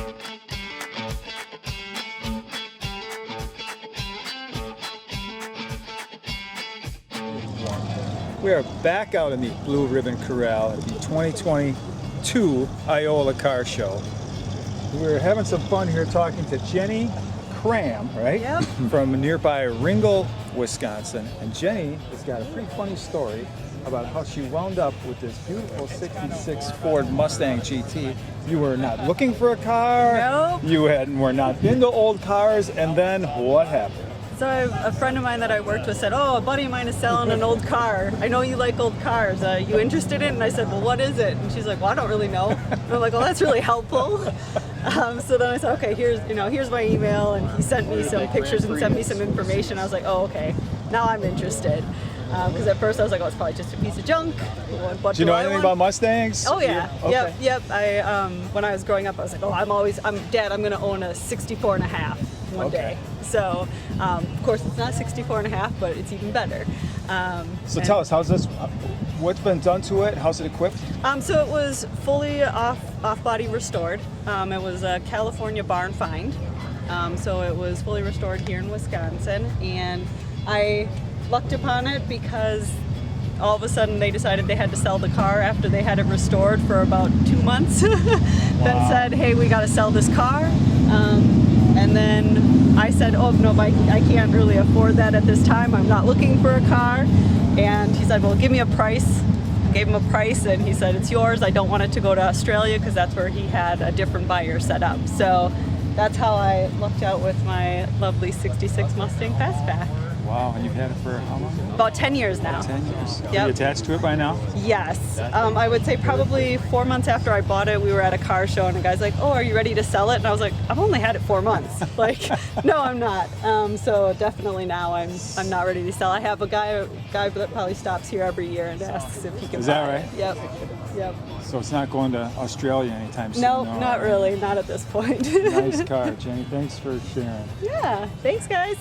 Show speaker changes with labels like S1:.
S1: We are back out in the Blue Ribbon Corral at the 2022 Iola Car Show. We're having some fun here talking to Jenny Cram, right?
S2: Yep.
S1: From nearby Ringgold, Wisconsin. And Jenny has got a pretty funny story about how she wound up with this beautiful 66 Ford Mustang GT. You were not looking for a car.
S2: Nope.
S1: You were not into old cars, and then what happened?
S2: So a friend of mine that I worked with said, oh, a buddy of mine is selling an old car. I know you like old cars. You interested in it? And I said, well, what is it? And she's like, well, I don't really know. And I'm like, well, that's really helpful. So then I said, okay, here's my email. And he sent me some pictures and sent me some information. I was like, oh, okay, now I'm interested. Because at first I was like, oh, it's probably just a piece of junk. What
S1: do you know anything about Mustangs?
S2: Oh yeah,
S1: Okay.
S2: yep. When I was growing up, I was like, oh, Dad, I'm gonna own a 64 and a half one day. So, of course, it's not 64 and a half, but it's even better.
S1: So tell us, what's been done to it? How's it equipped?
S2: So it was fully off-body restored. It was a California barn find. So it was fully restored here in Wisconsin, and I lucked upon it because all of a sudden they decided they had to sell the car after they had it restored for about 2 months. Then said, hey, we got to sell this car. And then I said, oh, no, I can't really afford that at this time. I'm not looking for a car. And he said, well, give me a price. I gave him a price, and he said, it's yours. I don't want it to go to Australia because that's where he had a different buyer set up. So that's how I lucked out with my lovely 66 Mustang Fastback.
S1: Wow, and you've had it for how long?
S2: About 10 years now.
S1: 10 years.
S2: Yep.
S1: Are you attached to it by now?
S2: Yes. I would say probably 4 months after I bought it, we were at a car show, and a guy's like, oh, are you ready to sell it? And I was like, I've only had it 4 months. Like, no, I'm not. So definitely now I'm not ready to sell. I have a guy that probably stops here every year and asks if he can buy it.
S1: Is that right?
S2: Yep.
S1: So it's not going to Australia anytime soon?
S2: No, not really. Not at this point.
S1: Nice car, Jenny. Thanks for sharing.
S2: Yeah. Thanks, guys.